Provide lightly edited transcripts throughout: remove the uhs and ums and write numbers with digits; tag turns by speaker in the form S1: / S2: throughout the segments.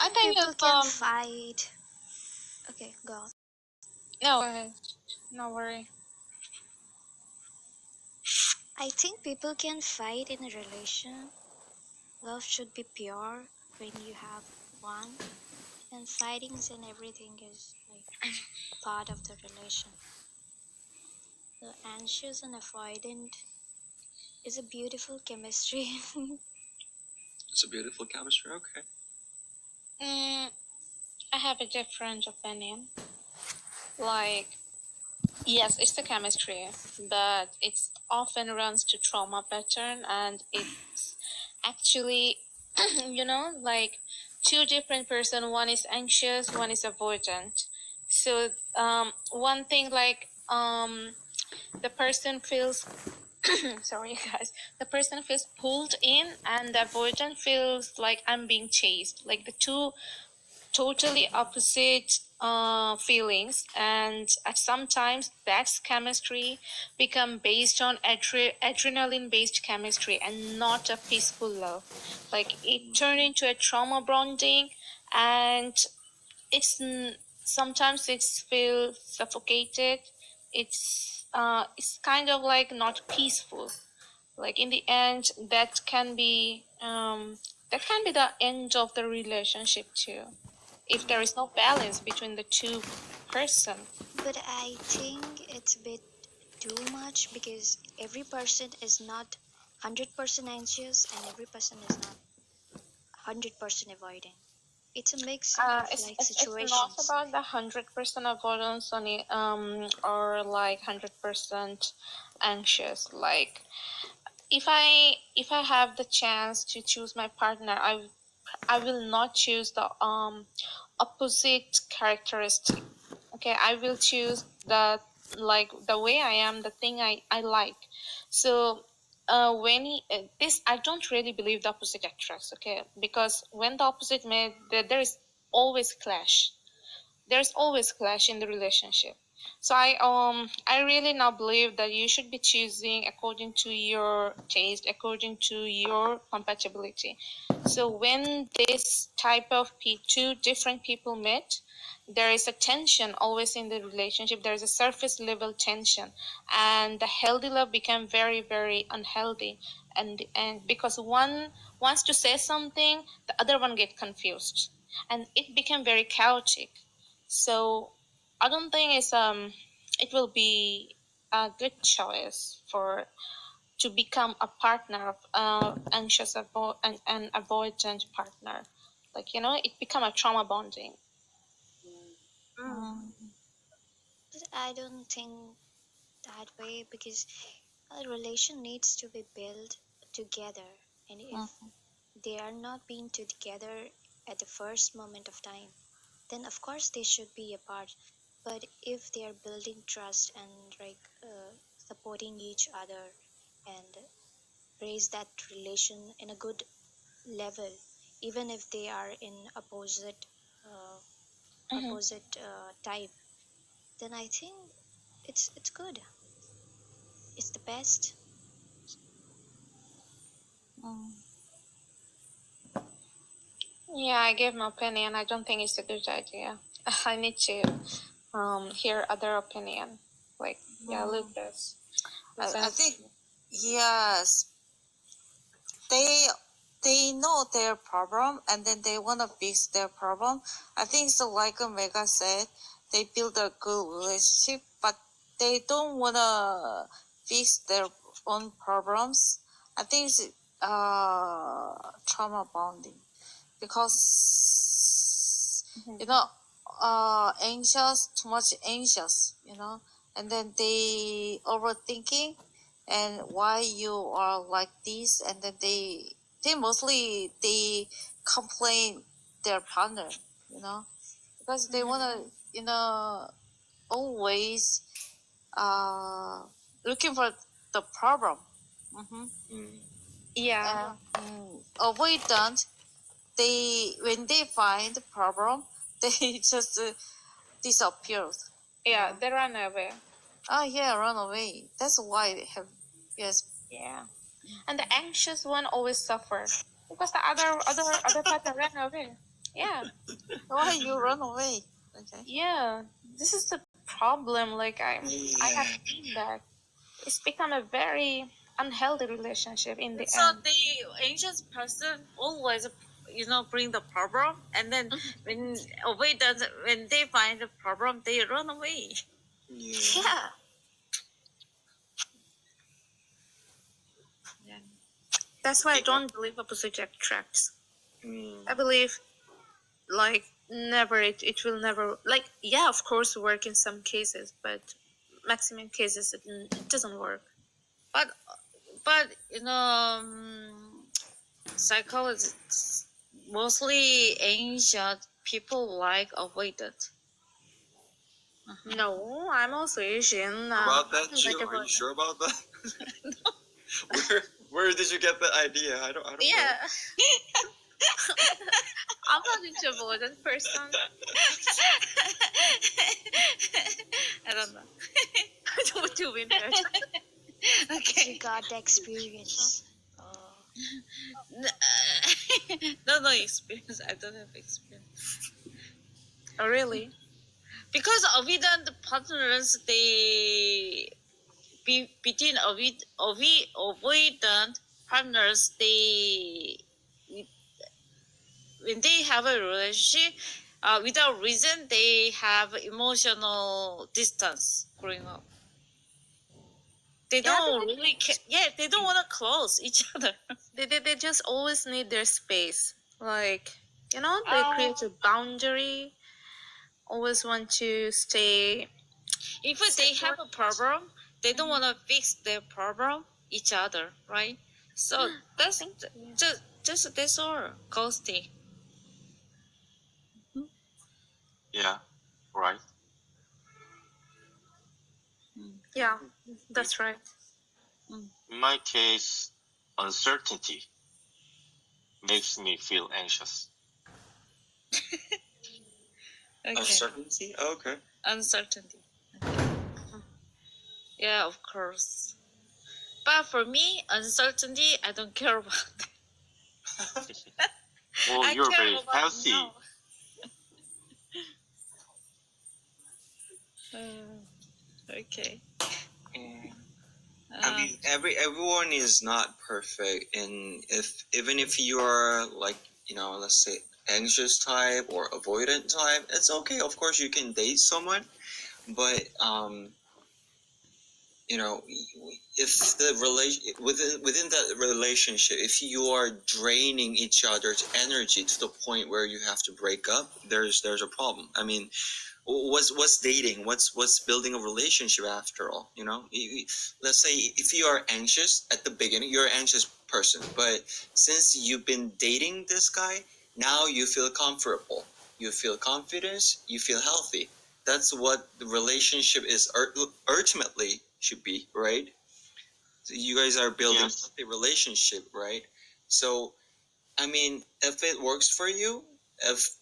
S1: I think
S2: people
S1: it's
S2: can fight. Okay, go on.
S1: no, go ahead. No worry.
S2: I think people can fight in a relation. Love should be pure when you have one, and fightings and everything is like part of the relation. The anxious and avoidant is a beautiful chemistry.
S3: It's a beautiful chemistry. Okay.
S1: I have a different opinion. Like, yes, it's the chemistry, but it's often runs to trauma pattern, and it's actually, like two different person. One is anxious, one is avoidant. So, one thing like the person feels sorry guys, the person feels pulled in, and the avoidant feels like I'm being chased, like the two totally opposite feelings. And at sometimes that's chemistry become based on adrenaline based chemistry and not a peaceful love. Like it turned into a trauma bonding, and it's sometimes it's feel suffocated. It's kind of like not peaceful. Like in the end that can be the end of the relationship too, if there is no balance between the two person.
S2: But I think it's a bit too much because every person is not 100% anxious and every person is not 100% avoiding. It's a mix of like
S1: It's not
S2: situations.
S1: about the 100% avoidance only, or like 100% anxious. Like if I have the chance to choose my partner, I will not choose the opposite characteristic. Okay, I will choose the, like the way I am, the thing I like. So when this, I don't really believe the opposite attracts. Okay, because when the opposite met, there is always clash. There's always clash in the relationship. So I really now believe that you should be choosing according to your taste, according to your compatibility. So when this type of two different people meet, there is a tension always in the relationship. There is a surface level tension, and the healthy love became very very unhealthy. And because one wants to say something, the other one get confused, and it became very chaotic. So I don't think it will be a good choice for to become a partner of anxious and avoidant partner. Like it become a trauma bonding.
S2: But I don't think that way because a relation needs to be built together. And if they are not being together at the first moment of time, then of course they should be apart. But if they are building trust and like supporting each other and raise that relation in a good level, even if they are in uh,
S1: Mm-hmm.
S2: opposite type, then I think it's good. It's the best.
S1: Yeah, I gave my opinion. I don't think it's a good idea. I need to hear other opinion. Like, yeah, Lucas.
S4: I think yes, they they know their problem and then they want to fix their problem. I think so. Like Mega said, they build a good relationship, but they don't want to fix their own problems. I think it's trauma bonding because anxious, too much anxious, and then they overthinking and why you are like this, and then they mostly they complain their partner, because they want to always uh looking for the problem.
S1: Yeah,
S4: And avoidant, they when they find the problem, they just disappeared.
S1: yeah, they run away.
S4: Yeah, run away. That's why they have, yes.
S1: Yeah, and the anxious one always suffer because the other partner ran away. Yeah.
S4: Why you run away? Okay.
S1: Yeah. This is the problem. Like I have seen that it's become a very unhealthy relationship in the
S4: So
S1: end.
S4: the anxious person always, bring the problem, and then when when they find the problem, they run away.
S1: Yeah.
S4: Yeah.
S1: That's why I don't believe opposite attracts.
S3: Mm.
S1: I believe like never it will never, like, yeah, of course work in some cases, but maximum cases it doesn't work.
S4: But psychologists mostly anxious people like avoidant.
S1: No, I'm also Asian.
S3: About
S1: I
S3: that,
S1: don't like
S3: Gio? Are you
S1: avoidance.
S3: sure about that? Where did you get the idea? I don't know.
S1: Yeah. I'm not into avoidant person.
S4: I don't know.
S1: to win that.
S2: You got the experience. Oh,
S4: No experience. I don't have experience.
S1: Oh really?
S4: Because avoidant partners, between avoidant partners, when they have a relationship, without reason, they have emotional distance growing up. They
S1: Yeah,
S4: don't really care. Yeah, they don't want to close each other.
S1: they just always need their space. Like, they create a boundary. Always want to stay.
S4: If they have a problem, they don't want to fix their problem each other, right? So that's that's all. Ghosting.
S3: Yeah, right.
S1: Yeah, that's right.
S5: In my case, uncertainty makes me feel anxious.
S4: Okay.
S3: Uncertainty? Oh, okay.
S4: Uncertainty. Yeah, of course. But for me, uncertainty, I don't care about.
S5: Well,
S4: I
S5: you're
S4: care
S5: very
S4: about
S5: healthy.
S4: now. Okay.
S3: I mean, everyone is not perfect, and even if you are like, let's say anxious type or avoidant type, it's okay. Of course, you can date someone, but if the within that relationship, if you are draining each other's energy to the point where you have to break up, there's a problem. I mean, what's dating, what's building a relationship after all, let's say if you are anxious at the beginning, you're an anxious person, but since you've been dating this guy, now you feel comfortable, you feel confidence, you feel healthy. That's what the relationship is ultimately should be, right? So you guys are building a relationship, right? So I mean, if it works for you,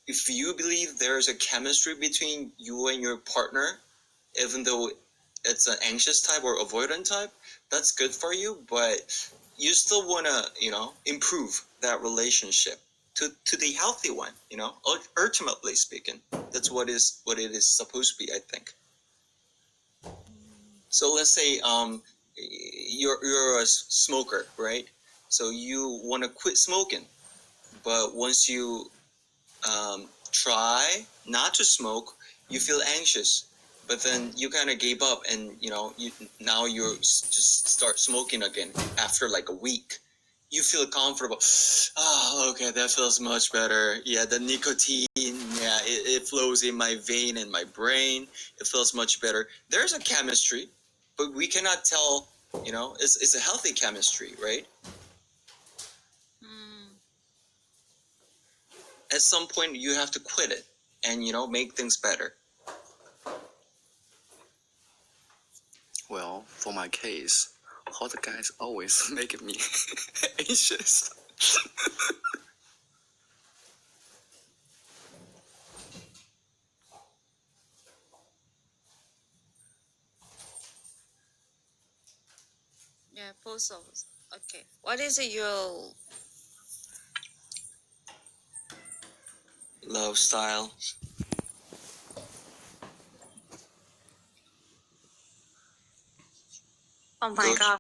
S3: if you believe there's a chemistry between you and your partner, even though it's an anxious type or avoidant type, that's good for you. But you still wanna, improve that relationship to the healthy one. Ultimately speaking, that's what it is supposed to be, I think. So let's say you're a smoker, right? So you want to quit smoking, but once you try not to smoke, you feel anxious, but then you kind of gave up, and now you just start smoking again after like a week. You feel comfortable. Oh, okay, that feels much better. Yeah, the nicotine, yeah, it flows in my vein and my brain. It feels much better. There's a chemistry, but we cannot tell. It's a healthy chemistry, right? At some point you have to quit it and make things better.
S6: Well, for my case, hot guys always make me anxious.
S4: Yeah, both of us. Okay. What is your
S3: love style.
S1: Oh my god.